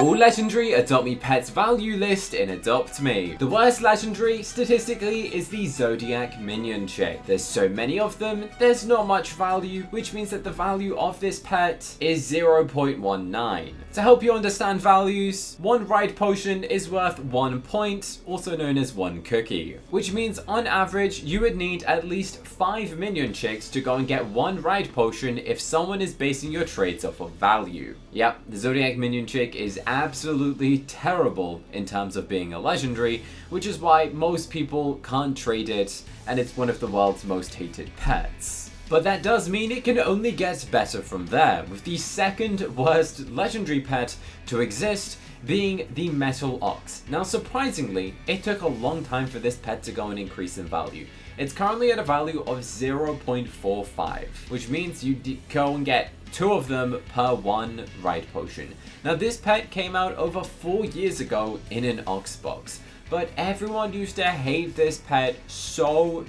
All legendary Adopt Me Pets value list in Adopt Me. The worst legendary, statistically, is the Zodiac Minion chick. There's so many of them, there's not much value, which means that the value of this pet is 0.19. To help you understand values, one ride potion is worth 1 point, also known as 1 cookie. Which means on average, you would need at least 5 minion chicks to go and get 1 ride potion if someone is basing your trades off of value. Yep, the Zodiac Minion chick is absolutely terrible in terms of being a legendary, which is why most people can't trade it, and it's one of the world's most hated pets. But that does mean it can only get better from there, with the second worst legendary pet to exist being the Metal Ox. Now surprisingly, it took a long time for this pet to go and increase in value. It's currently at a value of 0.45, which means you go and get 2 of them per 1 ride potion. Now this pet came out over 4 years ago in an Ox box, but everyone used to hate this pet so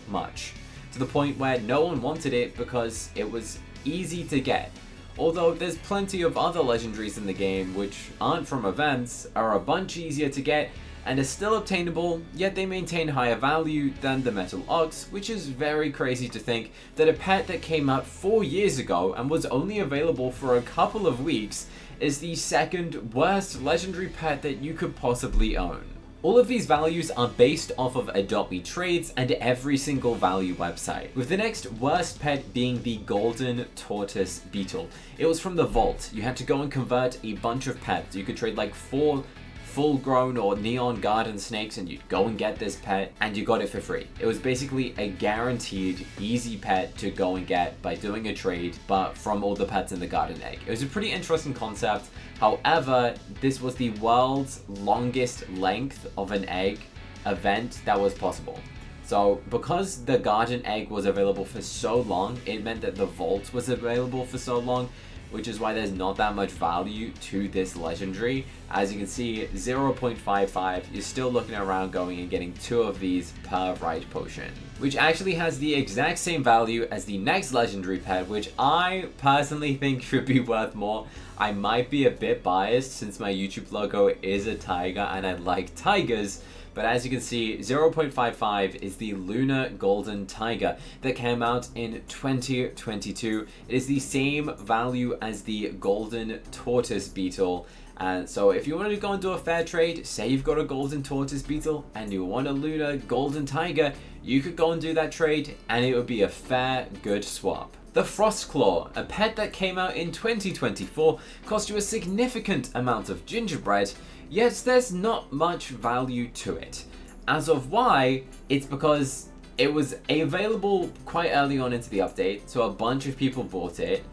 much, to the point where no one wanted it because it was easy to get. Although there's plenty of other legendaries in the game which aren't from events, are a bunch easier to get, and are still obtainable, yet they maintain higher value than the Metal Ox, which is very crazy to think that a pet that came out 4 years ago and was only available for a couple of weeks is the second worst legendary pet that you could possibly own. All of these values are based off of Adopt Me trades and every single value website, with the next worst pet being the Golden Tortoise Beetle. It was from the vault. You had to go and convert a bunch of pets. You could trade like 4 full-grown or neon garden snakes and you'd go and get this pet, and you got it for free. It was basically a guaranteed easy pet to go and get by doing a trade, but from all the pets in the garden egg. It was a pretty interesting concept. However, this was the world's longest length of an egg event that was possible. So because the garden egg was available for so long, it meant that the vault was available for so long, which is why there's not that much value to this legendary. As you can see, 0.55, you're still looking around going and getting 2 of these per ride potion, which actually has the exact same value as the next legendary pet, which I personally think should be worth more. I might be a bit biased since my YouTube logo is a tiger and I like tigers, but as you can see, 0.55 is the Lunar Golden Tiger that came out in 2022. It is the same value as the Golden Tortoise Beetle. And so if you wanted to go and do a fair trade, say you've got a Golden Tortoise Beetle and you want a Lunar Golden Tiger, you could go and do that trade and it would be a fair, good swap. The Frostclaw, a pet that came out in 2024, cost you a significant amount of gingerbread, yet there's not much value to it. As of why, it's because it was available quite early on into the update, so a bunch of people bought it,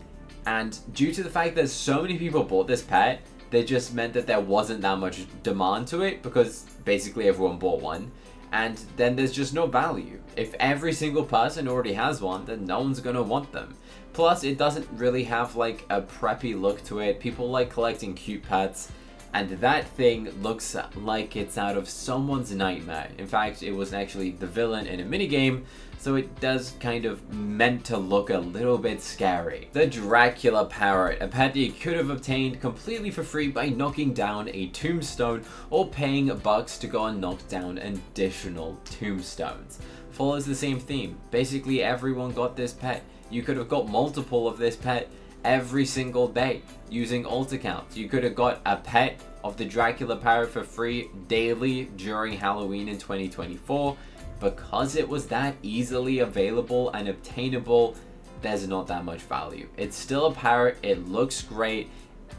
and due to the fact that so many people bought this pet, they just meant that there wasn't that much demand to it because basically everyone bought one. And then there's just no value. If every single person already has one, then no one's gonna want them. Plus, it doesn't really have like a preppy look to it. People like collecting cute pets, and that thing looks like it's out of someone's nightmare. In fact, it was actually the villain in a minigame, so it does kind of meant to look a little bit scary. The Dracula Parrot, a pet that you could have obtained completely for free by knocking down a tombstone or paying bucks to go and knock down additional tombstones. Follows the same theme. Basically everyone got this pet. You could have got multiple of this pet every single day using alt accounts. You could have got a pet of the Dracula Parrot for free daily during Halloween in 2024. Because it was that easily available and obtainable, there's not that much value. It's still a parrot, it looks great.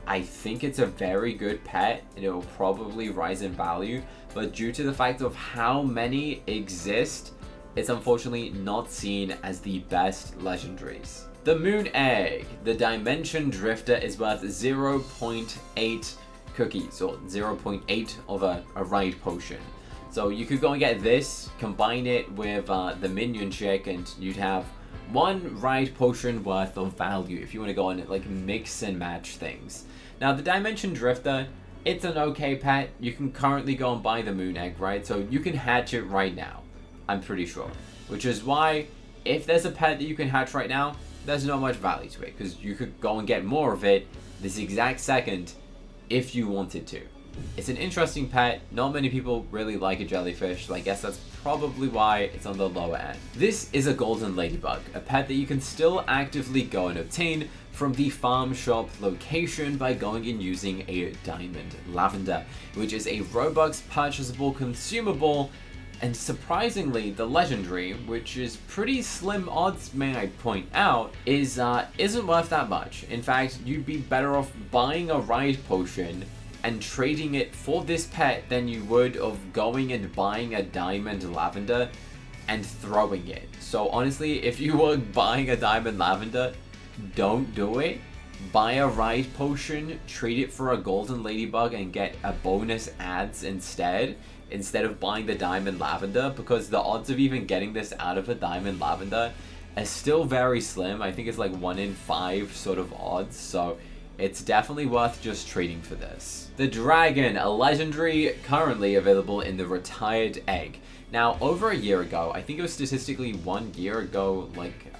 I think it's a very good pet and it will probably rise in value, but due to the fact of how many exist, it's unfortunately not seen as the best legendaries. The Moon Egg, the Dimension Drifter, is worth 0.8 cookies, or 0.8 of a ride potion. So you could go and get this, combine it with the Minion Chick, and you'd have 1 ride potion worth of value if you want to go and like mix and match things. Now the Dimension Drifter, it's an okay pet. You can currently go and buy the Moon Egg, right? So you can hatch it right now, I'm pretty sure. Which is why, if there's a pet that you can hatch right now, there's not much value to it, because you could go and get more of it this exact second if you wanted to. It's an interesting pet. Not many people really like a jellyfish, so I guess that's probably why it's on the lower end. This is a golden ladybug, a pet that you can still actively go and obtain from the farm shop location by going and using a diamond lavender, which is a Robux purchasable consumable. And surprisingly, the legendary, which is pretty slim odds, may I point out, isn't worth that much. In fact, you'd be better off buying a ride potion and trading it for this pet than you would of going and buying a diamond lavender and throwing it. So honestly, if you were buying a diamond lavender, don't do it. Buy a ride potion, trade it for a golden ladybug, and get a bonus ads instead of buying the diamond lavender, because the odds of even getting this out of a diamond lavender are still very slim. I think it's like 1 in 5 sort of odds, so it's definitely worth just trading for this. The dragon, a legendary currently available in the retired egg. Now, over a year ago, I think it was statistically 1 year ago, like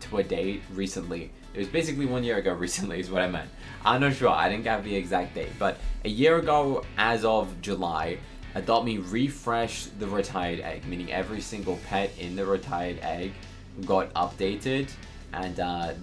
to a date recently. It was basically 1 year ago recently is what I meant. I'm not sure, I didn't have the exact date, but a year ago as of July, Adopt Me refreshed the retired egg, meaning every single pet in the retired egg got updated. And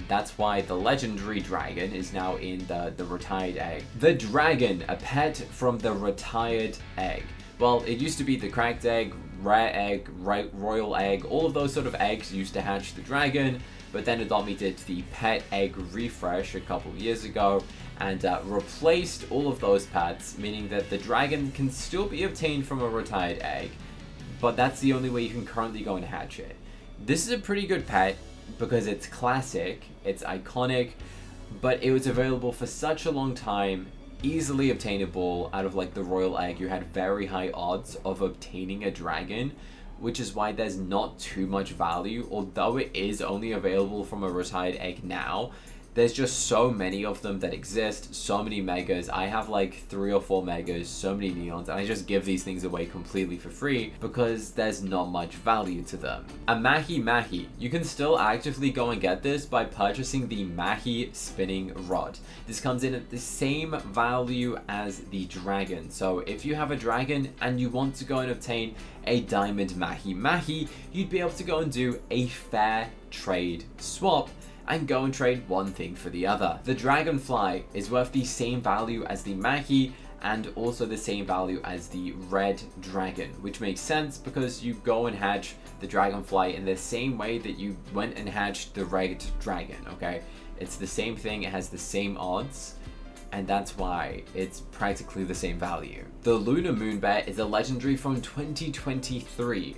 that's why the legendary dragon is now in the retired egg. The dragon, a pet from the retired egg. Well, it used to be the cracked egg, rare egg, royal egg. All of those sort of eggs used to hatch the dragon. But then Adopt Me did the pet egg refresh a couple years ago and replaced all of those pets, meaning that the dragon can still be obtained from a retired egg, but that's the only way you can currently go and hatch it. This is a pretty good pet because it's classic, it's iconic, but it was available for such a long time, easily obtainable. Out of like the royal egg, you had very high odds of obtaining a dragon, which is why there's not too much value. Although it is only available from a retired egg now, there's just so many of them that exist, so many megas. I have like 3 or 4 megas, so many neons, and I just give these things away completely for free because there's not much value to them. A Mahi Mahi, you can still actively go and get this by purchasing the Mahi spinning rod. This comes in at the same value as the dragon. So if you have a dragon and you want to go and obtain a diamond Mahi Mahi, you'd be able to go and do a fair trade swap and go and trade one thing for the other. The dragonfly is worth the same value as the Mahi and also the same value as the red dragon, which makes sense because you go and hatch the dragonfly in the same way that you went and hatched the red dragon, okay? It's the same thing, it has the same odds, and that's why it's practically the same value. The lunar moon bear is a legendary from 2023.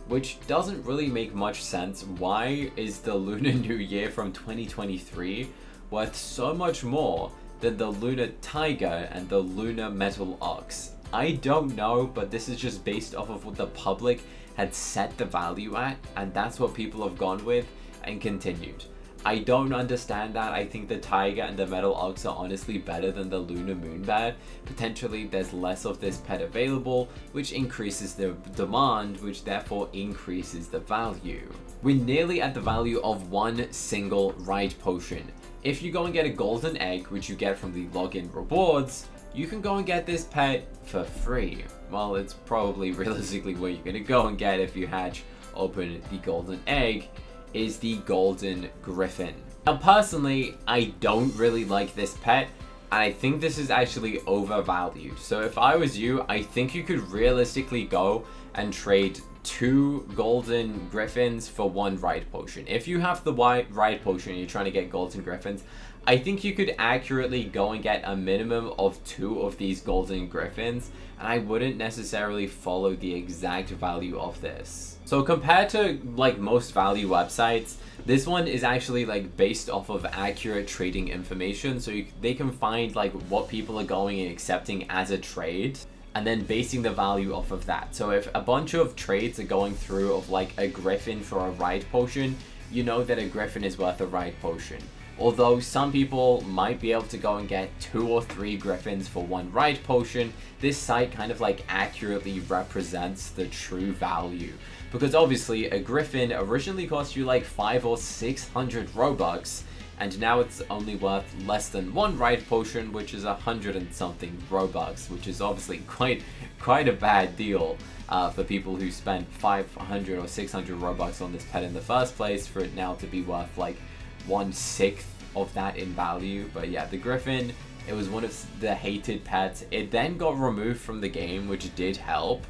Which doesn't really make much sense. Why is the Lunar New Year from 2023 worth so much more than the Lunar Tiger and the Lunar Metal Ox? I don't know, but this is just based off of what the public had set the value at, and that's what people have gone with and continued. I don't understand that. I think the Tiger and the Metal Ox are honestly better than the Lunar Moon Bear. Potentially there's less of this pet available, which increases the demand, which therefore increases the value. We're nearly at the value of one single ride potion. If you go and get a golden egg, which you get from the login rewards, you can go and get this pet for free. Well, it's probably realistically what you're gonna go and get if you open the golden egg, is the golden griffin. Now personally, I don't really like this pet, and I think this is actually overvalued. So if I was you, I think you could realistically go and trade 2 golden griffins for 1 ride potion. If you have the ride potion and you're trying to get golden griffins, I think you could accurately go and get a minimum of 2 of these golden griffins, and I wouldn't necessarily follow the exact value of this. So compared to like most value websites, this one is actually like based off of accurate trading information. So they can find like what people are going and accepting as a trade and then basing the value off of that. So if a bunch of trades are going through of like a griffin for a ride potion, you know that a griffin is worth a ride potion. Although some people might be able to go and get 2 or 3 griffins for 1 ride potion, this site kind of like accurately represents the true value. Because obviously a griffin originally cost you like 500 or 600 Robux, and now it's only worth less than 1 ride potion, which is 100 and something Robux, which is obviously quite a bad deal for people who spent 500 or 600 Robux on this pet in the first place, for it now to be worth like 1/6 of that in value. But yeah, the Griffin, it was one of the hated pets. It then got removed from the game, which did help,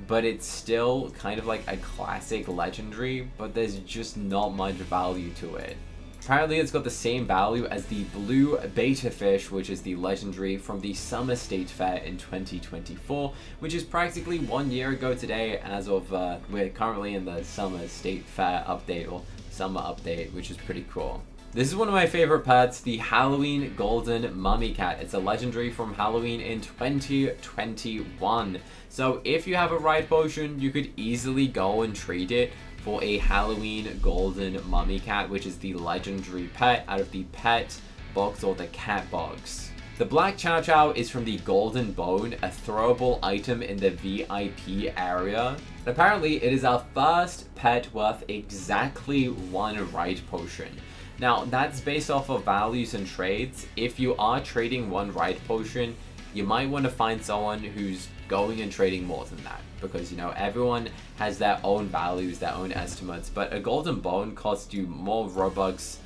but it's still kind of like a classic legendary, but there's just not much value to it. Apparently it's got the same value as the blue beta fish, which is the legendary from the Summer State Fair in 2024, which is practically 1 year ago today, as of we're currently in the Summer State Fair update, or summer update, which is pretty cool. This is one of my favorite pets, the Halloween Golden Mummy Cat. It's a legendary from Halloween in 2021. So if you have a ride potion, you could easily go and trade it for a Halloween Golden Mummy Cat, which is the legendary pet out of the pet box or the cat box. The Black Chow Chow is from the Golden Bone, a throwable item in the VIP area. Apparently, it is our first pet worth exactly 1 ride potion. Now, that's based off of values and trades. If you are trading 1 ride potion, you might want to find someone who's going and trading more than that, because you know everyone has their own values, their own estimates, but a golden bone costs you more Robux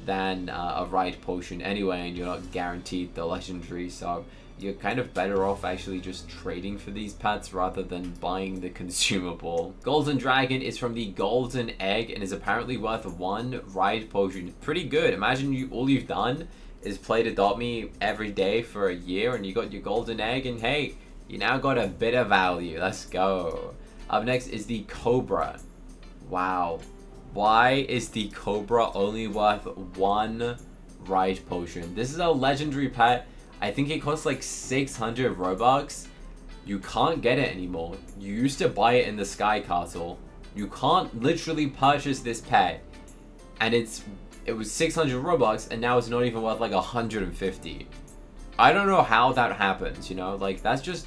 than a ride potion anyway, and you're not guaranteed the legendary, so you're kind of better off actually just trading for these pets rather than buying the consumable. Golden Dragon is from the Golden Egg and is apparently worth 1 ride potion. Pretty good. Imagine all you've done is played Adopt Me every day for a year and you got your Golden Egg, and hey, you now got a bit of value. Let's go. Up next is the Cobra. Wow. Why is the Cobra only worth 1 ride potion? This is a legendary pet. I think it costs like 600 Robux. You can't get it anymore. You used to buy it in the Sky Castle. You can't literally purchase this pet. And it was 600 Robux and now it's not even worth like 150. I don't know how that happens, you know? Like that's just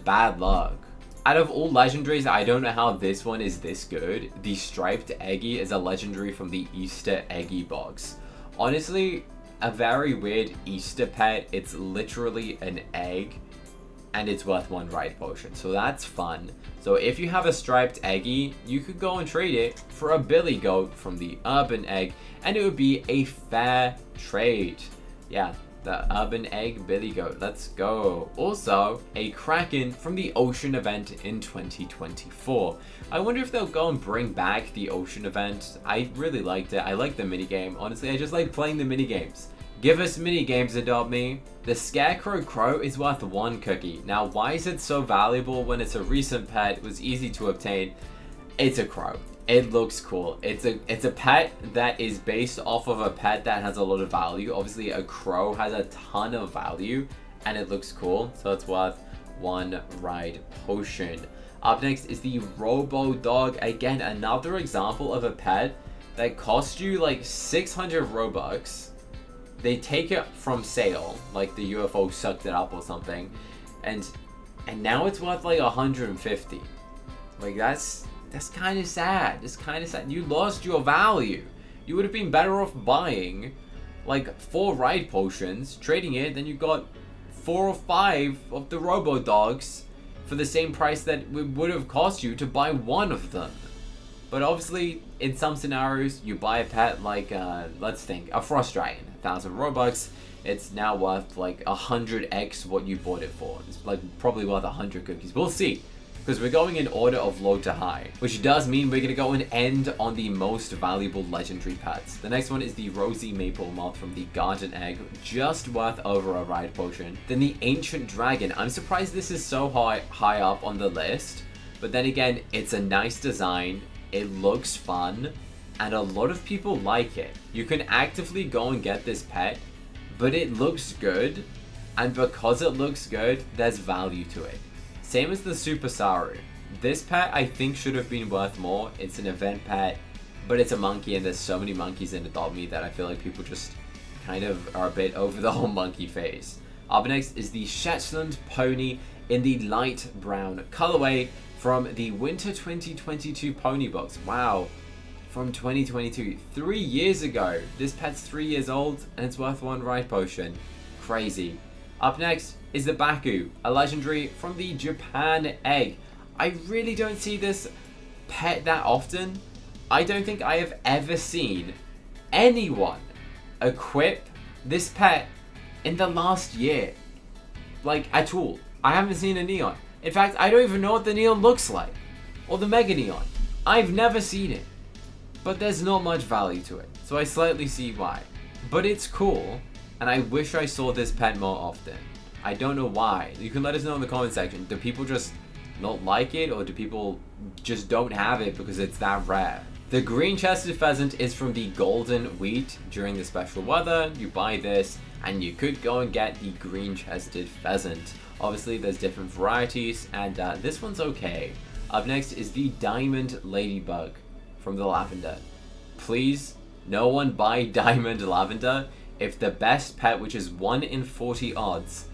bad luck. Out of all legendaries, I don't know how this one is this good. The Striped Eggy is a legendary from the Easter Eggy box. Honestly, a very weird Easter pet. It's literally an egg and it's worth 1 ride potion, so that's fun. So if you have a Striped Eggy, you could go and trade it for a Billy Goat from the Urban Egg and it would be a fair trade. Yeah, the Urban Egg Billy Goat, let's go. Also, a Kraken from the Ocean event in 2024. I wonder if they'll go and bring back the Ocean event. I really liked it. I like the minigame. Honestly, I just like playing the minigames. Give us minigames, Adopt Me. The Scarecrow Crow is worth 1 cookie. Now, why is it so valuable when it's a recent pet? It was easy to obtain. It's a crow. It looks cool. It's a pet that is based off of a pet that has a lot of value. Obviously, a crow has a ton of value, and it looks cool, so it's worth 1 ride potion. Up next is the Robo Dog. Again, another example of a pet that costs you like 600 Robux. They take it from sale, like the UFO sucked it up or something, and now it's worth like 150. Like that's kind of sad. It's kind of sad. You lost your value. You would have been better off buying like 4 ride potions, trading it, then you got 4 or 5 of the Robo Dogs for the same price that it would have cost you to buy 1 of them. But obviously, in some scenarios, you buy a pet like, let's think, a Frost Dragon, 1,000 Robux. It's now worth like 100x what you bought it for. It's like probably worth 100 cookies. We'll see, because we're going in order of low to high, which does mean we're gonna go and end on the most valuable legendary pets. The next one is the Rosy Maple Moth from the Garden Egg, just worth over a ride potion. Then the Ancient Dragon. I'm surprised this is so high up on the list, but then again, it's a nice design. It looks fun, and a lot of people like it. You can actively go and get this pet, but it looks good, and because it looks good, there's value to it. Same as the Super Saru. This pet I think should have been worth more. It's an event pet, but it's a monkey, and there's so many monkeys in Adopt Me that I feel like people just kind of are a bit over the whole monkey phase. Up next is the Shetland Pony in the light brown colorway from the Winter 2022 Pony box. Wow, from 2022. 3 years ago. This pet's 3 years old and it's worth 1 ride potion. Crazy. Up next is the Baku, a legendary from the Japan egg. I really don't see this pet that often. I don't think I have ever seen anyone equip this pet in the last year. Like, at all. I haven't seen a neon. In fact, I don't even know what the neon looks like. Or the mega neon. I've never seen it. But there's not much value to it. So I slightly see why. But it's cool. And I wish I saw this pet more often. I don't know why. You can let us know in the comment section. Do people just not like it? Or do people just don't have it because it's that rare? The green-chested pheasant is from the golden wheat. During the special weather, you buy this and you could go and get the green-chested pheasant. Obviously, there's different varieties and this one's okay. Up next is the diamond ladybug from the lavender. Please, no one buy diamond lavender if the best pet, which is 1 in 40 odds,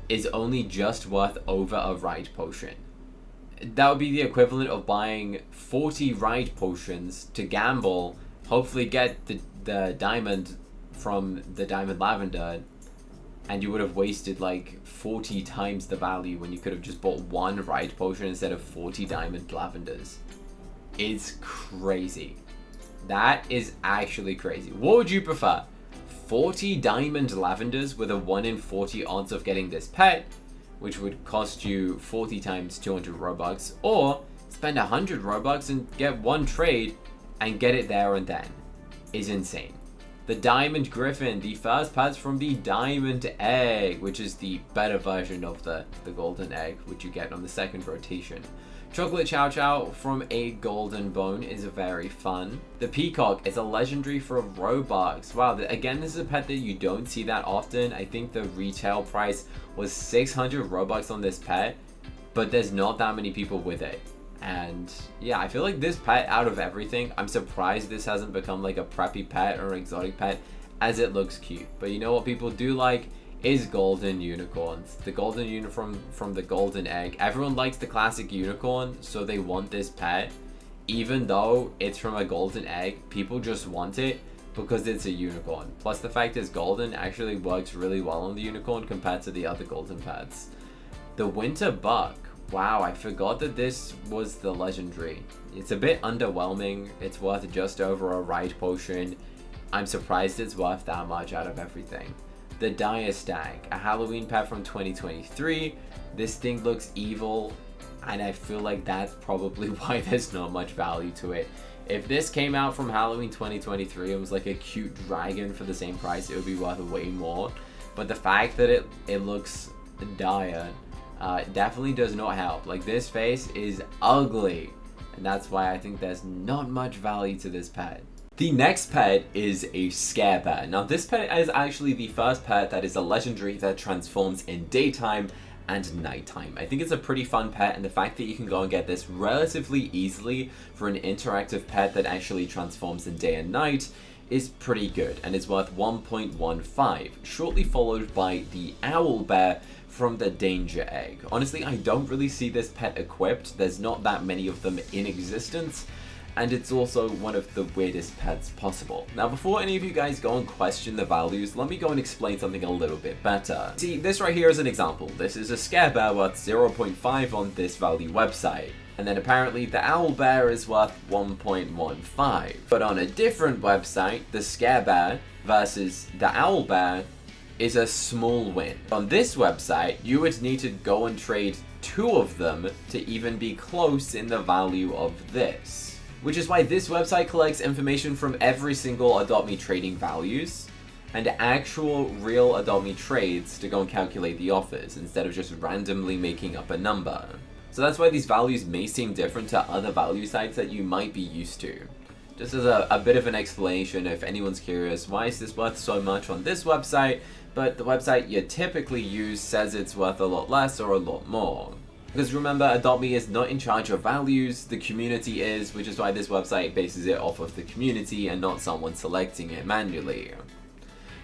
is only just worth over a ride potion. That would be the equivalent of buying 40 ride potions to gamble, hopefully get the diamond from the diamond lavender, and you would have wasted like 40 times the value when you could have just bought 1 ride potion instead of 40 diamond lavenders. It's crazy. That is actually crazy. What would you prefer? 40 diamond lavenders with a 1 in 40 odds of getting this pet, which would cost you 40 times 200 Robux, or spend 100 Robux and get 1 trade and get it there and then. Is insane. The Diamond Griffin, the first pet from the Diamond Egg, which is the better version of the Golden Egg, which you get on the second rotation. Chocolate Chow Chow from a Golden Bone is very fun. The Peacock is a legendary for Robux. Wow, again, this is a pet that you don't see that often. I think the retail price was 600 Robux on this pet, but there's not that many people with it. And yeah, I feel like this pet, out of everything, I'm surprised this hasn't become like a preppy pet or an exotic pet, as it looks cute. But you know what people do like is golden unicorns. The golden unicorn from the golden egg. Everyone likes the classic unicorn, so they want this pet. Even though it's from a golden egg, people just want it because it's a unicorn. Plus the fact it's golden actually works really well on the unicorn compared to the other golden pets. The winter buck. Wow, I forgot that this was the legendary. It's a bit underwhelming. It's worth just over a ride potion. I'm surprised it's worth that much out of everything. The Dire Stag, a Halloween pet from 2023. This thing looks evil, and I feel like that's probably why there's not much value to it. If this came out from Halloween 2023 and was like a cute dragon for the same price, it would be worth way more. But the fact that it looks dire definitely does not help. Like, this face is ugly, and that's why I think there's not much value to this pet. The next pet is a scare bear. Now this pet is actually the first pet that is a legendary that transforms in daytime and nighttime. I think it's a pretty fun pet, and the fact that you can go and get this relatively easily for an interactive pet that actually transforms in day and night is pretty good, and it's worth 1.15, shortly followed by the owl bear from the danger egg. Honestly, I don't really see this pet equipped. There's not that many of them in existence, and it's also one of the weirdest pets possible. Now, before any of you guys go and question the values, let me go and explain something a little bit better. See, this right here is an example. This is a scare bear worth 0.5 on this value website. And then apparently the owl bear is worth 1.15. But on a different website, the scare bear versus the owl bear is a small win. On this website, you would need to go and trade 2 of them to even be close in the value of this. Which is why this website collects information from every single Adopt Me trading values and actual real Adopt Me trades to go and calculate the offers instead of just randomly making up a number. So that's why these values may seem different to other value sites that you might be used to. Just as a bit of an explanation, if anyone's curious, why is this worth so much on this website, but the website you typically use says it's worth a lot less or a lot more. Because remember, Adopt Me is not in charge of values, the community is, which is why this website bases it off of the community and not someone selecting it manually.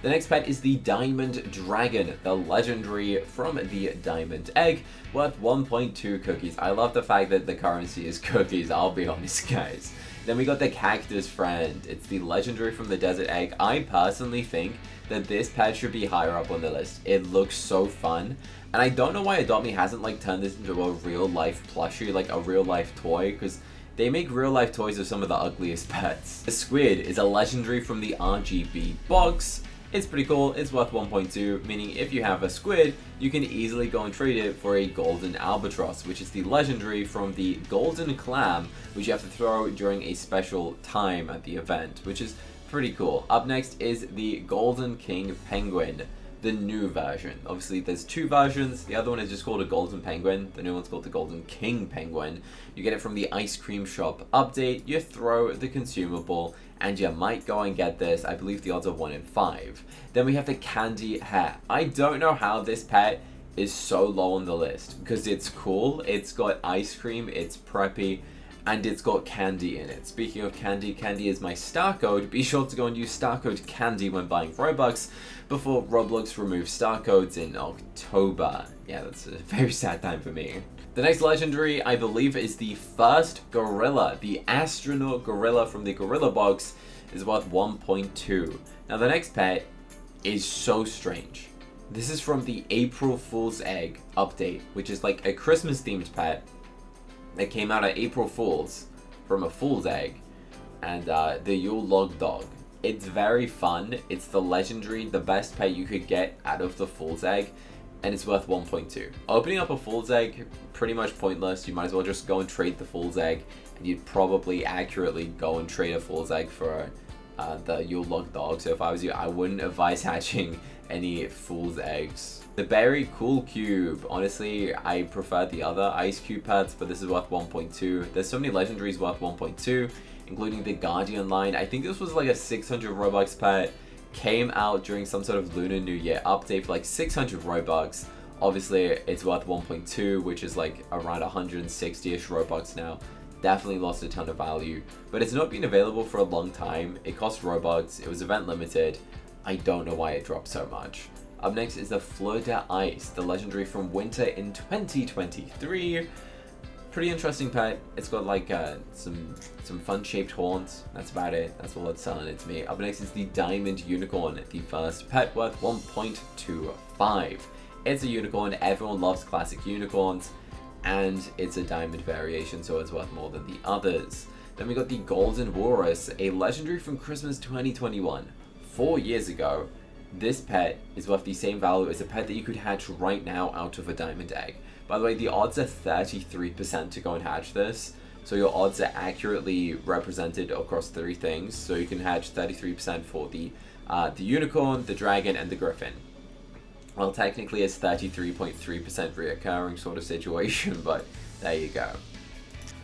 The next pet is the Diamond Dragon, the legendary from the Diamond Egg, worth 1.2 cookies. I love the fact that the currency is cookies, I'll be honest guys. Then we got the cactus friend. It's the legendary from the desert egg. I personally think that this pet should be higher up on the list. It looks so fun. And I don't know why Adopt Me hasn't like turned this into a real life plushie, like a real life toy, because they make real life toys of some of the ugliest pets. The squid is a legendary from the RGB box. It's pretty cool. It's worth 1.2, meaning if you have a squid, you can easily go and trade it for a golden albatross, which is the legendary from the golden clam, which you have to throw during a special time at the event, which is pretty cool. Up next is the golden king penguin, the new version. Obviously there's two versions. The other one is just called a golden penguin. The new one's called the golden king penguin. You get it from the ice cream shop update. You throw the consumable and you might go and get this. I believe the odds are 1 in 5. Then we have the candy hare. I don't know how this pet is so low on the list because it's cool. It's got ice cream, it's preppy, and it's got candy in it. Speaking of candy, candy is my star code. Be sure to go and use star code candy when buying Robux before Roblox removes star codes in October. Yeah, that's a very sad time for me. The next legendary, I believe, is the first gorilla. The astronaut gorilla from the gorilla box is worth 1.2. Now the next pet is so strange. This is from the April Fool's Egg update, which is like a Christmas themed pet that came out at April Fool's from a fool's egg, and the Yule Log Dog. It's very fun. It's the legendary, the best pet you could get out of the fool's egg, and it's worth 1.2. Opening up a fool's egg, pretty much pointless. You might as well just go and trade the fool's egg, and you'd probably accurately go and trade a fool's egg for the Yule Log Dog. So if I was you, I wouldn't advise hatching any fool's eggs. The Berry Cool Cube. Honestly, I prefer the other Ice Cube pets, but this is worth 1.2. There's so many legendaries worth 1.2, including the Guardian line. I think this was like a 600 Robux pet. Came out during some sort of Lunar New Year update for like 600 Robux. Obviously, it's worth 1.2, which is like around 160-ish Robux now. Definitely lost a ton of value, but it's not been available for a long time. It cost Robux. It was event limited. I don't know why it dropped so much. Up next is the Fleur de Ice, the legendary from Winter in 2023. Pretty interesting pet. It's got like some fun-shaped horns. That's about it. That's all it's selling it to me. Up next is the Diamond Unicorn, the first pet, worth 1.25. It's a unicorn. Everyone loves classic unicorns, and it's a diamond variation, so it's worth more than the others. Then we got the Golden Walrus, a legendary from Christmas 2021. 4 years ago. This pet is worth the same value as a pet that you could hatch right now out of a diamond egg. By the way, the odds are 33% to go and hatch this. So your odds are accurately represented across 3 things. So you can hatch 33% for the unicorn, the dragon, and the griffin. Well, technically it's 33.3% reoccurring sort of situation, but there you go.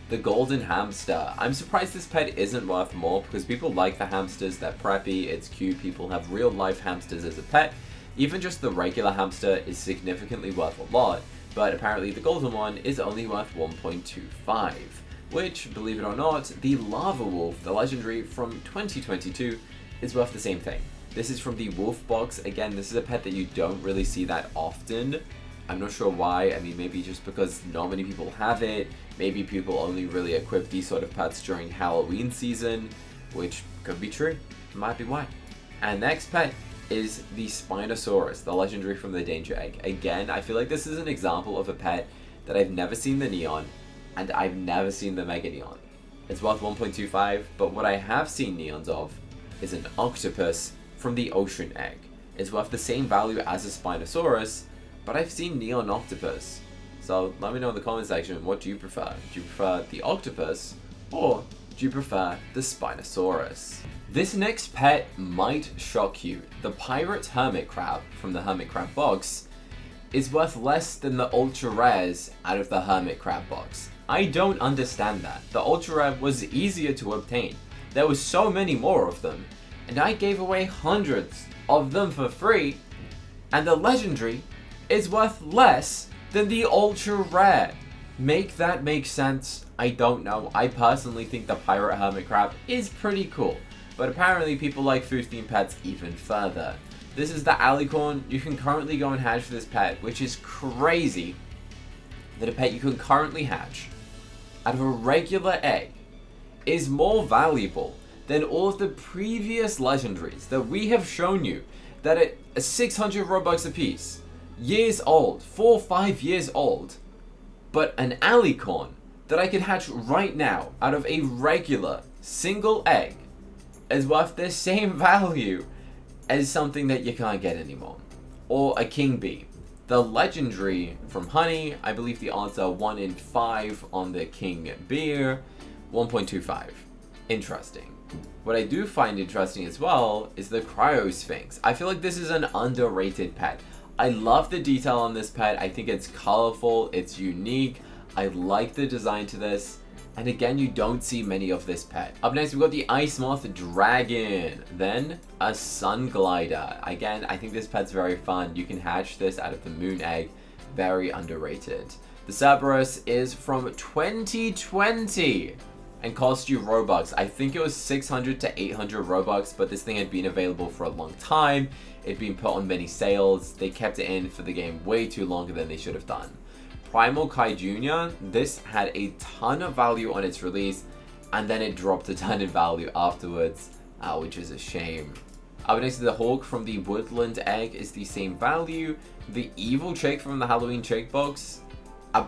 The Golden Hamster. I'm surprised this pet isn't worth more because people like the hamsters. They're preppy, it's cute, people have real life hamsters as a pet. Even just the regular hamster is significantly worth a lot, but apparently the golden one is only worth 1.25. Which, believe it or not, the Lava Wolf, the legendary from 2022, is worth the same thing. This is from the Wolf box. Again, this is a pet that you don't really see that often. I'm not sure why. I mean, maybe just because not many people have it. Maybe people only really equip these sort of pets during Halloween season, which could be true. Might be why. And next pet is the Spinosaurus, the legendary from the Danger Egg. Again, I feel like this is an example of a pet that I've never seen the Neon, and I've never seen the Mega Neon. It's worth 1.25, but what I have seen Neons of is an octopus from the Ocean Egg. It's worth the same value as a Spinosaurus, but I've seen Neon Octopus. So let me know in the comment section, what do you prefer? Do you prefer the octopus, or do you prefer the Spinosaurus? This next pet might shock you. The Pirate Hermit Crab from the Hermit Crab box is worth less than the ultra rares out of the Hermit Crab box. I don't understand that. The ultra rare was easier to obtain. There was so many more of them, and I gave away hundreds of them for free, and the legendary is worth less than the ultra rare. Make that make sense? I don't know. I personally think the Pirate Hermit Crab is pretty cool, but apparently people like food themed pets even further. This is the Alicorn. You can currently go and hatch for this pet, which is crazy that a pet you can currently hatch out of a regular egg is more valuable than all of the previous legendaries that we have shown you that are 600 Robux a piece, years old, 4 or 5 years old, but an alicorn that I could hatch right now out of a regular single egg is worth the same value as something that you can't get anymore. Or a king bee. The legendary from honey, I believe the odds are 1 in 5 on the king bee, 1.25. Interesting. What I do find interesting as well is the cryo sphinx. I feel like this is an underrated pet. I love the detail on this pet. I think it's colorful, it's unique. I like the design to this. And again, you don't see many of this pet. Up next, we've got the Ice Moth Dragon. Then, a Sun Glider. Again, I think this pet's very fun. You can hatch this out of the moon egg. Very underrated. The Cerberus is from 2020 and cost you Robux. I think it was 600 to 800 Robux, but this thing had been available for a long time. It'd been put on many sales. They kept it in for the game way too longer than they should have done. Primal Kai Jr., this had a ton of value on its release, and then it dropped a ton in value afterwards, which is a shame. Up next to the Hawk from the Woodland Egg is the same value. The Evil Chick from the Halloween Chick Box,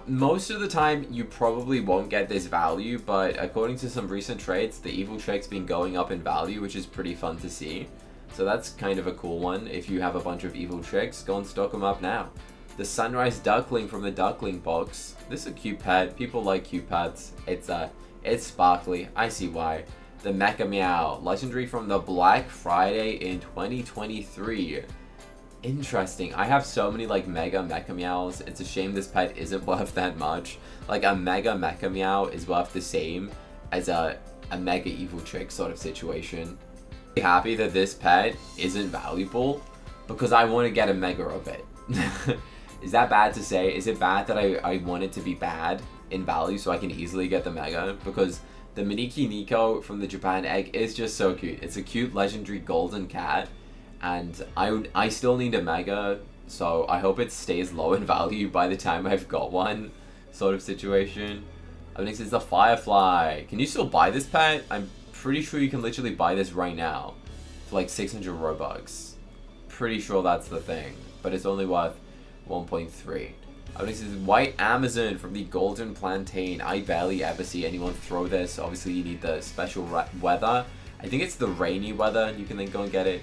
most of the time you probably won't get this value, but according to some recent trades, the Evil Chick's been going up in value, which is pretty fun to see. So that's kind of a cool one. If you have a bunch of Evil Chicks, go and stock them up now. The Sunrise Duckling from the Duckling Box. This is a cute pet. People like cute pets. It's sparkly. I see why. The Mecha Meow. Legendary from the Black Friday in 2023. Interesting. I have so many like mega Mecha Meows. It's a shame this pet isn't worth that much. Like a mega Mecha Meow is worth the same as a mega Evil Chick sort of situation. I'm happy that this pet isn't valuable because I want to get a mega of it. Is that bad to say? Is it bad that I want it to be bad in value so I can easily get the mega? Because the Miniki Nico from the Japan Egg is just so cute. It's a cute legendary golden cat, and I still need a mega, so I hope it stays low in value by the time I've got one sort of situation. Up next is the Firefly. Can you still buy this pet? I'm pretty sure you can literally buy this right now for like 600 Robux. Pretty sure that's the thing, but it's only worth 1.3. Up next is White Amazon from the Golden Plantain. I barely ever see anyone throw this. Obviously you need the special weather. I think it's the rainy weather. You can then go and get it.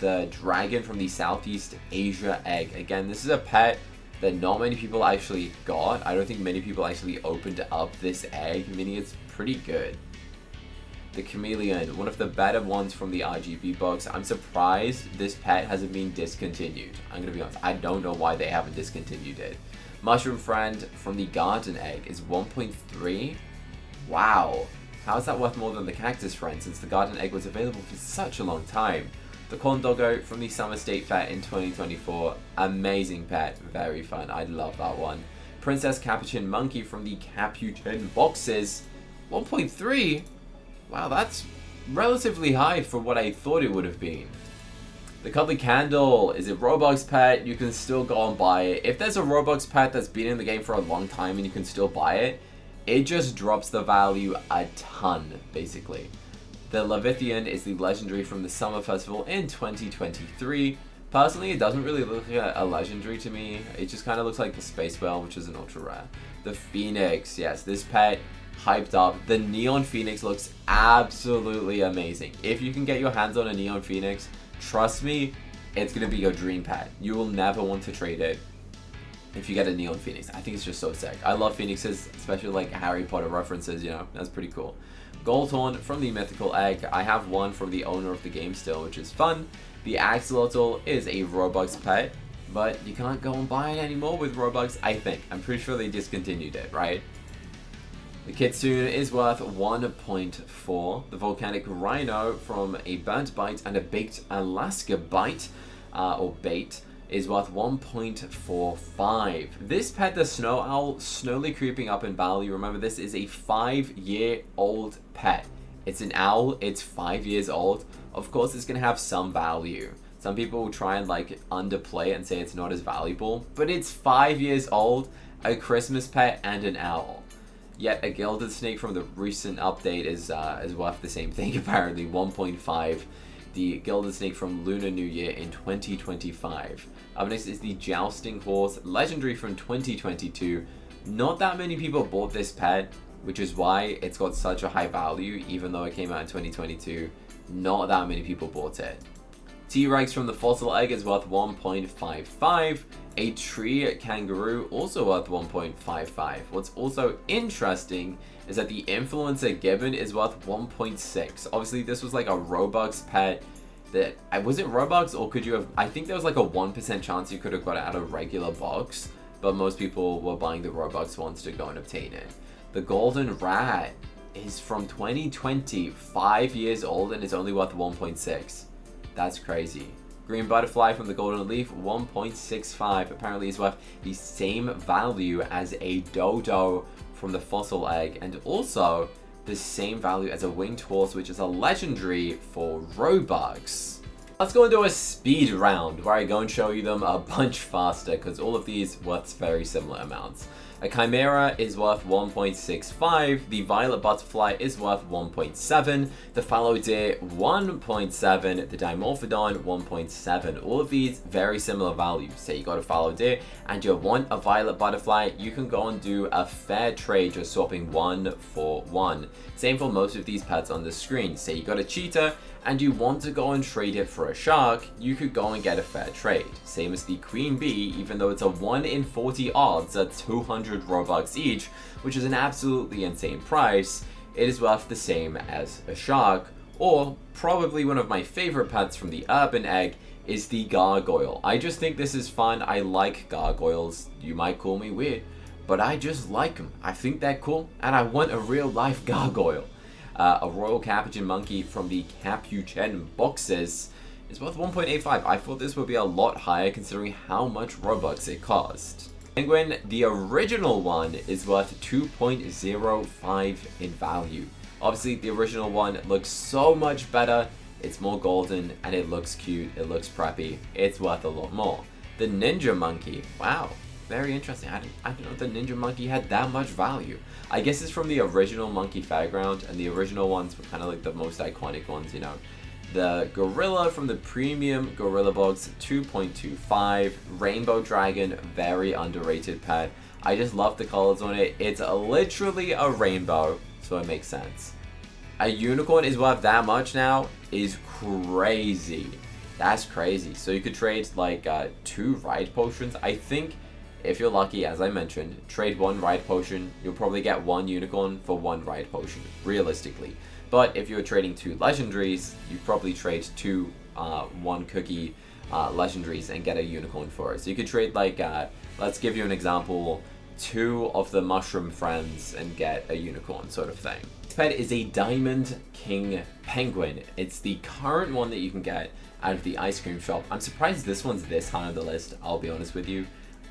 The Dragon from the Southeast Asia Egg. Again, this is a pet that not many people actually got. I don't think many people actually opened up this egg, meaning it's pretty good. The Chameleon, one of the better ones from the RGB box. I'm surprised this pet hasn't been discontinued. I'm going to be honest. I don't know why they haven't discontinued it. Mushroom Friend from the Garden Egg is 1.3. Wow. How is that worth more than the Cactus Friend since the Garden Egg was available for such a long time? The Corn Doggo from the Summer State Fair in 2024. Amazing pet. Very fun. I love that one. Princess Capuchin Monkey from the Capuchin boxes. 1.3? Wow, that's relatively high for what I thought it would have been. The Cuddly Candle is a Robux pet. You can still go and buy it. If there's a Robux pet that's been in the game for a long time and you can still buy it, it just drops the value a ton, basically. The Levithian is the legendary from the Summer Festival in 2023. Personally, it doesn't really look like a legendary to me. It just kind of looks like the Space Whale, which is an ultra rare. The Phoenix, yes, this pet hyped up. The Neon Phoenix looks absolutely amazing. If you can get your hands on a Neon Phoenix, trust me, it's going to be your dream pet. You will never want to trade it if you get a Neon Phoenix. I think it's just so sick. I love Phoenixes, especially like Harry Potter references, you know, that's pretty cool. Goldhorn from the Mythical Egg. I have one from the owner of the game still, which is fun. The Axolotl is a Robux pet, but you can't go and buy it anymore with Robux, I think. I'm pretty sure they discontinued it, right? The Kitsune is worth 1.4. The Volcanic Rhino from a Burnt Bite and a Baked Alaska Bite, or Bait, is worth 1.45. This pet, the Snow Owl, slowly creeping up in value. Remember, this is a 5-year-old pet. It's an owl, it's 5 years old. Of course, it's going to have some value. Some people will try and like underplay it and say it's not as valuable, but it's 5 years old, a Christmas pet, and an owl. Yet a gilded snake from the recent update is worth the same thing apparently, 1.5. The gilded snake from Lunar New Year in 2025. Up next is the jousting horse, legendary from 2022. Not that many people bought this pet, which is why it's got such a high value, even though it came out in 2022. Not that many people bought it. T-Rex from the fossil egg is worth 1.55. A tree kangaroo also worth 1.55. What's also interesting is that the influencer gibbon is worth 1.6. Obviously, this was like a Robux pet. That was it Robux, or could you have? I think there was like a 1% chance you could have got it out of regular box, but most people were buying the Robux ones to go and obtain it. The golden rat is from 2020, 5 years old, and it's only worth 1.6. That's crazy. Green butterfly from the golden leaf, 1.65. Apparently is worth the same value as a dodo from the fossil egg, and also the same value as a winged horse, which is a legendary for Robux. Let's go into a speed round where I go and show you them a bunch faster, because all of these worth very similar amounts. A chimera is worth 1.65, the violet butterfly is worth 1.7, the fallow deer 1.7, the dimorphodon 1.7. All of these very similar values. Say you got a fallow deer and you want a violet butterfly, you can go and do a fair trade just swapping 1 for 1. Same for most of these pets on the screen. Say you got a cheetah and you want to go and trade it for a shark, you could go and get a fair trade. Same as the queen bee, even though it's a 1 in 40 odds at 200 Robux each, which is an absolutely insane price, it is worth the same as a shark. Or probably one of my favorite pets from the urban egg is the gargoyle. I just think this is fun. I like gargoyles. You might call me weird, but I just like them. I think they're cool, and I want a real life gargoyle. A royal capuchin monkey from the capuchin boxes is worth 1.85. I thought this would be a lot higher considering how much Robux it cost. Penguin, the original one, is worth 2.05 in value. Obviously, the original one looks so much better. It's more golden and it looks cute. It looks preppy. It's worth a lot more. The ninja monkey, wow. Very interesting. I didn't know the ninja monkey had that much value. I guess it's from the original Monkey Fairground, and the original ones were kind of like the most iconic ones, you know. The gorilla from the premium gorilla box, 2.25. Rainbow dragon, very underrated pet. I just love the colors on it. It's literally a rainbow, so it makes sense. A unicorn is worth that much now is crazy. That's crazy. So you could trade like 2 ride potions. I think if you're lucky, as I mentioned, trade 1 ride potion, you'll probably get 1 unicorn for 1 ride potion, realistically. But if you're trading 2 legendaries, you probably trade 2 1 cookie legendaries and get a unicorn for it. So you could trade like, let's give you an example, 2 of the mushroom friends and get a unicorn sort of thing. This pet is a Diamond King penguin. It's the current one that you can get out of the ice cream shop. I'm surprised this one's this high on the list, I'll be honest with you.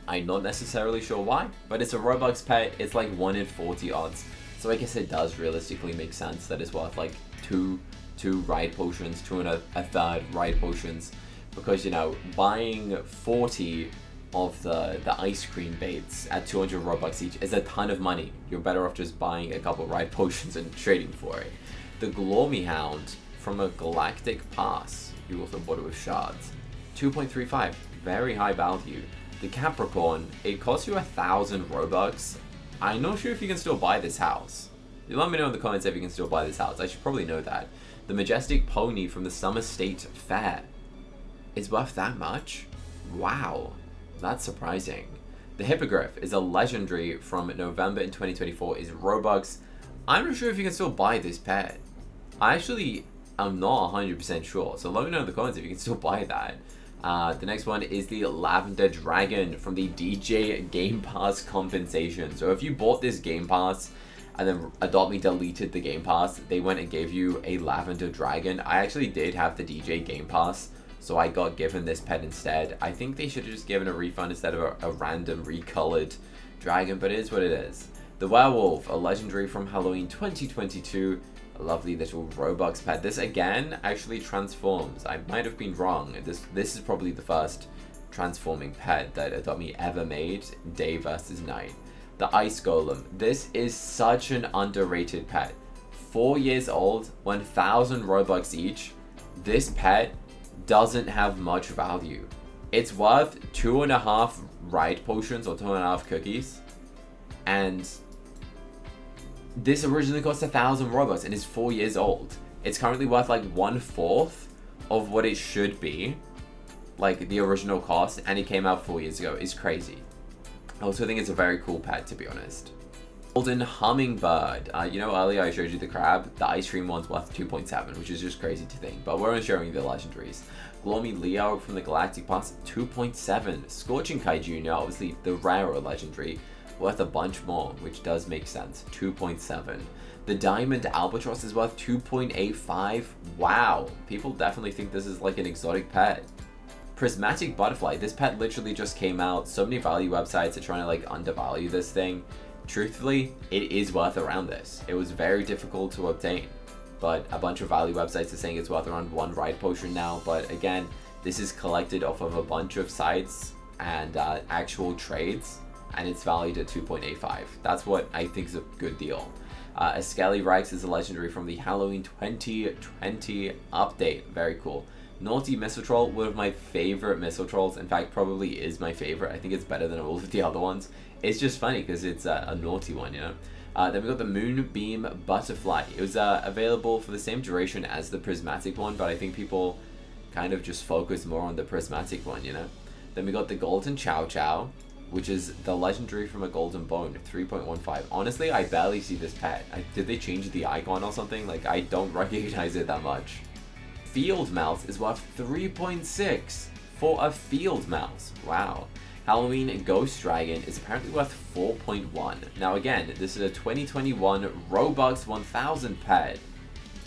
I'm not necessarily sure why, but it's a Robux pet. It's like 1 in 40 odds. So I guess it does realistically make sense that it's worth like 2 ride potions, 2 and a third ride potions. Because, you know, buying 40 of the ice cream baits at 200 Robux each is a ton of money. You're better off just buying a couple ride potions and trading for it. The Gloomy Hound from a Galactic Pass. You also bought it with shards. 2.35, very high value. The Capricorn, it costs you 1,000 Robux. I'm not sure if you can still buy this house. You let me know in the comments if you can still buy this house. I should probably know that. The Majestic Pony from the Summer State Fair is worth that much? Wow, that's surprising. The Hippogriff is a legendary from November in 2024, is Robux. I'm not sure if you can still buy this pet. I actually am not 100% sure, so let me know in the comments if you can still buy that. The next one is the Lavender Dragon from the DJ Game Pass compensation. So if you bought this Game Pass and then Adopt Me deleted the Game Pass, they went and gave you a Lavender Dragon. I actually did have the DJ Game Pass, so I got given this pet instead. I think they should have just given a refund instead of a random recolored dragon, but it is what it is. The Werewolf, a legendary from Halloween 2022. A lovely little Robux pet. This again actually transforms. I might have been wrong. This is probably the first transforming pet that Adopt Me ever made, day versus night. The Ice Golem. This is such an underrated pet. 4 years old, 1,000 Robux each. This pet doesn't have much value. It's worth 2.5 ride potions or 2.5 cookies. And this originally cost 1,000 Robux and is 4 years old. It's currently worth like 1/4 of what it should be, like the original cost, and it came out 4 years ago. It's crazy. I also think it's a very cool pet, to be honest. Golden Hummingbird. You know, earlier I showed you the crab. The ice cream one's worth 2.7, which is just crazy to think, but we're only showing you the legendaries. Gloomy Leo from the Galactic Pass, 2.7. Scorching Kai Jr., obviously the rarer legendary, worth a bunch more, which does make sense. 2.7. The Diamond Albatross is worth 2.85. Wow, people definitely think this is like an exotic pet. Prismatic Butterfly. This pet literally just came out. So many value websites are trying to like undervalue this thing. Truthfully, it is worth around this. It was very difficult to obtain, but a bunch of value websites are saying it's worth around 1 ride potion now. But again, this is collected off of a bunch of sites and actual trades, and it's valued at 2.85. That's what I think is a good deal. A Skelly Rex is a legendary from the Halloween 2020 update. Very cool. Naughty Missile Troll, one of my favorite missile trolls. In fact, probably is my favorite. I think it's better than all of the other ones. It's just funny because it's a naughty one, you know. Then we got the Moonbeam Butterfly. It was available for the same duration as the Prismatic one, but I think people kind of just focus more on the Prismatic one, you know. Then we got the Golden Chow Chow, which is the legendary from a Golden Bone, 3.15. Honestly, I barely see this pet. Did they change the icon or something? Like, I don't recognize it that much. Field Mouse is worth 3.6 for a Field Mouse. Wow. Halloween Ghost Dragon is apparently worth 4.1. Now again, this is a 2021 Robux 1000 pet.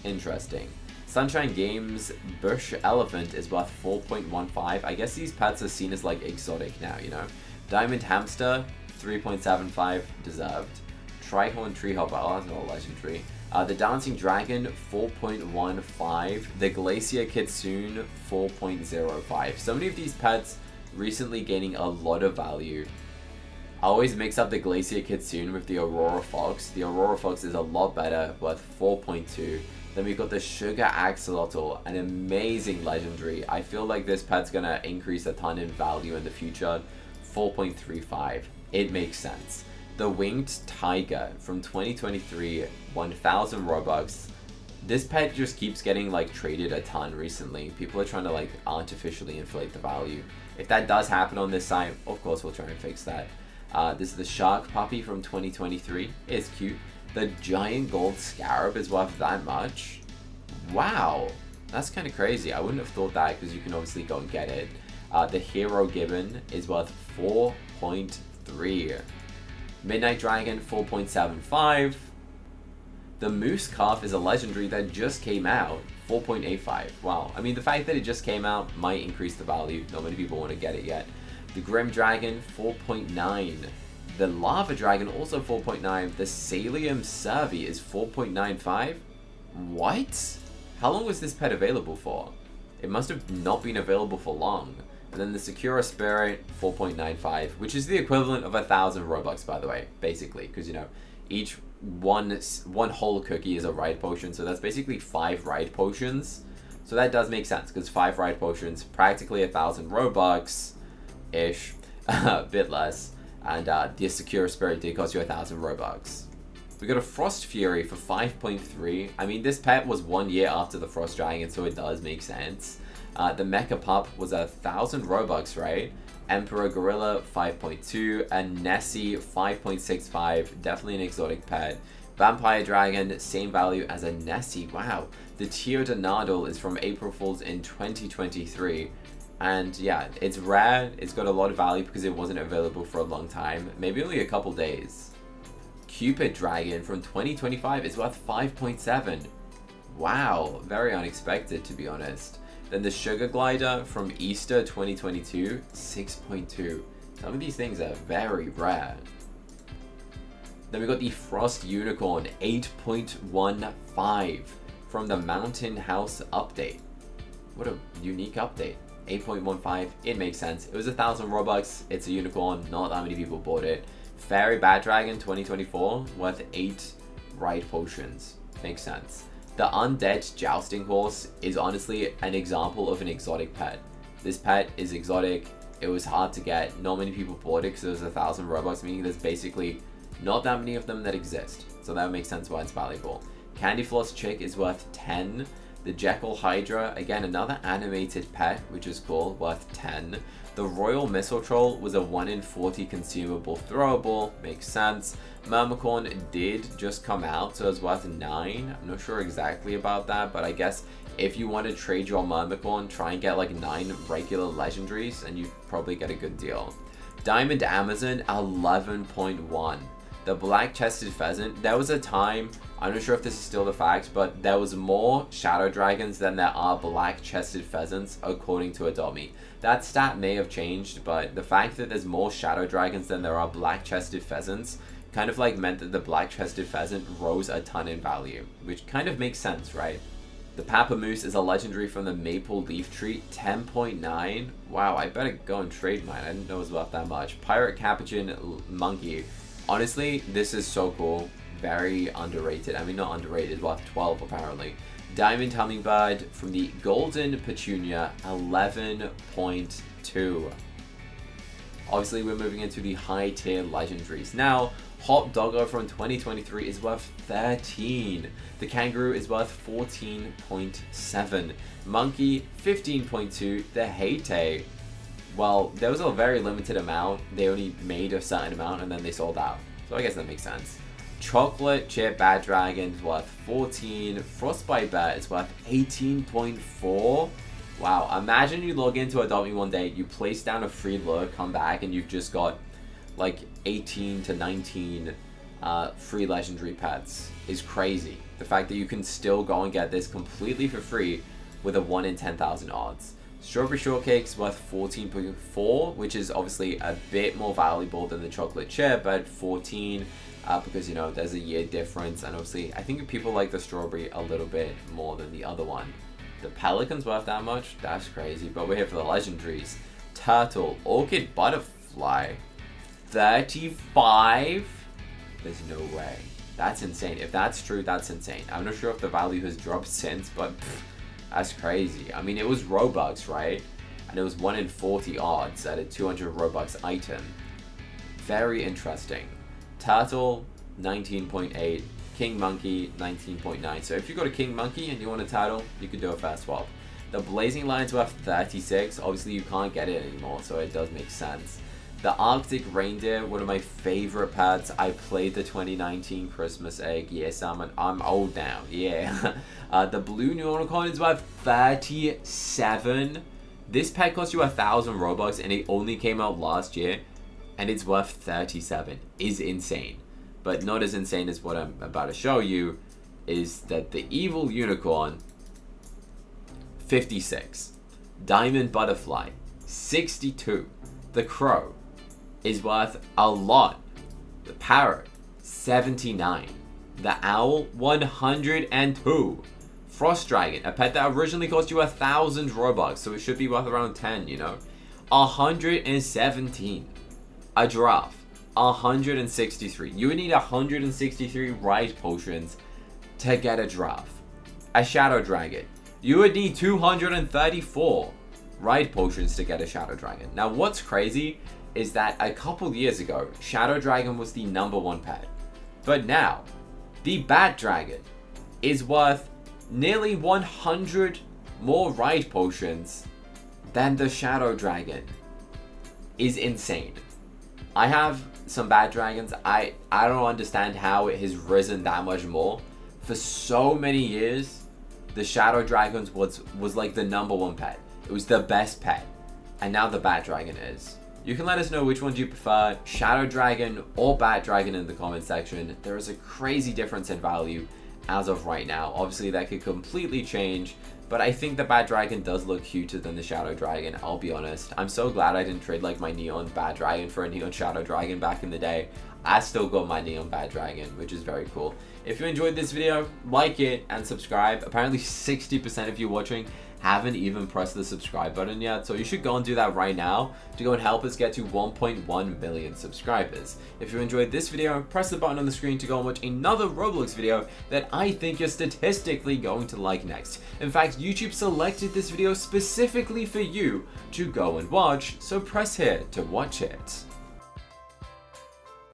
Interesting. Sunshine Games Bush Elephant is worth 4.15. I guess these pets are seen as like exotic now, you know. Diamond Hamster, 3.75, deserved. Trihorn Treehopper, oh, that's not a legendary. The Dancing Dragon, 4.15. The Glacier Kitsune, 4.05. So many of these pets recently gaining a lot of value. I always mix up the Glacier Kitsune with the Aurora Fox. The Aurora Fox is a lot better, worth 4.2. Then we've got the Sugar Axolotl, an amazing legendary. I feel like this pet's gonna increase a ton in value in the future. 4.35. It makes sense. The Winged Tiger from 2023, 1,000 Robux. This pet just keeps getting like traded a ton recently. People are trying to like artificially inflate the value. If that does happen on this site, of course we'll try and fix that. This is the Shark Puppy from 2023. It's cute. The Giant Gold Scarab is worth that much. Wow, that's kind of crazy. I wouldn't have thought that because you can obviously go and get it. The Hero Gibbon is worth 4.3. Midnight Dragon, 4.75. The Moose Calf is a legendary that just came out, 4.85. Wow, I mean, the fact that it just came out might increase the value. Not many people want to get it yet. The Grim Dragon, 4.9. The Lava Dragon, also 4.9. The Salium Cervi is 4.95. What? How long was this pet available for? It must have not been available for long. And then the Secura Spirit, 4.95, which is the equivalent of 1,000 Robux, by the way, basically, because, you know, each one whole cookie is a ride potion, so that's basically 5 ride potions. So that does make sense, because 5 ride potions, practically 1,000 Robux-ish, a bit less, and the Secura Spirit did cost you 1,000 Robux. We got a Frost Fury for 5.3. I mean, this pet was 1 year after the Frost Dragon, so it does make sense. The Mecha Pup was 1,000 Robux, right? Emperor Gorilla, 5.2. And Nessie, 5.65. Definitely an exotic pet. Vampire Dragon, same value as a Nessie. Wow. The Teodonadal is from April Fools in 2023. And yeah, it's rare. It's got a lot of value because it wasn't available for a long time. Maybe only a couple days. Cupid Dragon from 2025 is worth 5.7. Wow. Very unexpected, to be honest. Then the Sugar Glider from Easter 2022, 6.2. Some of these things are very rare. Then we got the Frost Unicorn, 8.15 from the Mountain House update. What a unique update. 8.15, it makes sense. It was 1,000 Robux, it's a unicorn, not that many people bought it. Fairy Bat Dragon 2024 worth 8 Ride Potions. Makes sense. The Undead Jousting Horse is honestly an example of an exotic pet. This pet is exotic. It was hard to get. Not many people bought it because it was 1,000 Robux, meaning there's basically not that many of them that exist. So that makes sense why it's valuable. Candy Floss Chick is worth 10. The Jekyll Hydra, again another animated pet, which is cool, worth 10. The Royal Missile Troll was a 1 in 40 consumable throwable, makes sense. Mermicorn did just come out, so it's worth 9. I'm not sure exactly about that, but I guess if you want to trade your Mermicorn, try and get like 9 regular legendaries, and you probably get a good deal. Diamond Amazon, 11.1. The Black-Chested Pheasant, there was a time, I'm not sure if this is still the fact, but there was more Shadow Dragons than there are Black-Chested Pheasants, according to Adobe. That stat may have changed, but the fact that there's more Shadow Dragons than there are Black-Chested Pheasants kind of like meant that the Black-Chested Pheasant rose a ton in value, which kind of makes sense, right? The Papamoose is a legendary from the Maple Leaf Tree, 10.9. Wow, I better go and trade mine. I didn't know it was worth that much. Pirate Capuchin Monkey. Honestly, this is so cool. Very underrated. I mean, not underrated. It's worth 12 apparently. Diamond Hummingbird from the Golden Petunia, 11.2. Obviously, we're moving into the high tier legendaries. Now, Hot Doggo from 2023 is worth 13. The Kangaroo is worth 14.7. Monkey, 15.2. The Heyday, well, there was a very limited amount. They only made a certain amount and then they sold out. So I guess that makes sense. Chocolate Chip Bat Dragon is worth 14. Frostbite Bat is worth 18.4. Wow, imagine you log into Adopt Me one day, you place down a free lure, come back, and you've just got like 18 to 19 free legendary pets. Is crazy. The fact that you can still go and get this completely for free with a 1 in 10,000 odds. Strawberry Shortcake's worth 14.4, which is obviously a bit more valuable than the chocolate chip at 14, because, you know, there's a year difference, and obviously I think people like the strawberry a little bit more than the other one. The Pelican's worth that much? That's crazy, but we're here for the legendaries. Turtle, Orchid Butterfly, 35? There's no way. That's insane. If that's true, that's insane. I'm not sure if the value has dropped since, but that's crazy. I mean, it was Robux, right? And it was 1 in 40 odds at a 200 Robux item. Very interesting. Turtle, 19.8. King Monkey, 19.9. So if you got a King Monkey and you want a turtle, you could do a fast swap. The Blazing Lion's worth 36. Obviously, you can't get it anymore, so it does make sense. The Arctic Reindeer, one of my favorite pets. I played the 2019 Christmas egg. Yes, I'm old now. Yeah. The Blue Unicorn is worth 37. This pet cost you 1,000 Robux, and it only came out last year, and it's worth 37. Is insane. But not as insane as what I'm about to show you is that the Evil Unicorn, 56. Diamond Butterfly, 62. The Crow is worth a lot. The Parrot, 79. The Owl, 102. Frost Dragon, a pet that originally cost you 1,000 Robux, so it should be worth around 10, you know. 117. A Giraffe, 163. You would need 163 Ride Potions to get a Giraffe. A Shadow Dragon, you would need 234 Ride Potions to get a Shadow Dragon. Now, what's crazy is that a couple years ago, Shadow Dragon was the #1 pet. But now, the Bat Dragon is worth nearly 100 more Ride Potions than the Shadow Dragon. Is insane. I have some Bat Dragons. I don't understand how it has risen that much more. For so many years, the Shadow Dragons was like the #1 pet. It was the best pet. And now the Bat Dragon is. You can let us know which one do you prefer, Shadow Dragon or Bat Dragon, in the comment section. There is a crazy difference in value as of right now. Obviously that could completely change, but I think the Bat Dragon does look cuter than the Shadow Dragon, I'll be honest. I'm so glad I didn't trade like my Neon Bat Dragon for a Neon Shadow Dragon back in the day. I still got my neon bad dragon, which is very cool. If you enjoyed this video, like it and subscribe. Apparently 60% of you watching haven't even pressed the subscribe button yet, so you should go and do that right now to go and help us get to 1.1 million subscribers. If you enjoyed this video, press the button on the screen to go and watch another Roblox video that I think you're statistically going to like next. In fact, YouTube selected this video specifically for you to go and watch, so press here to watch it.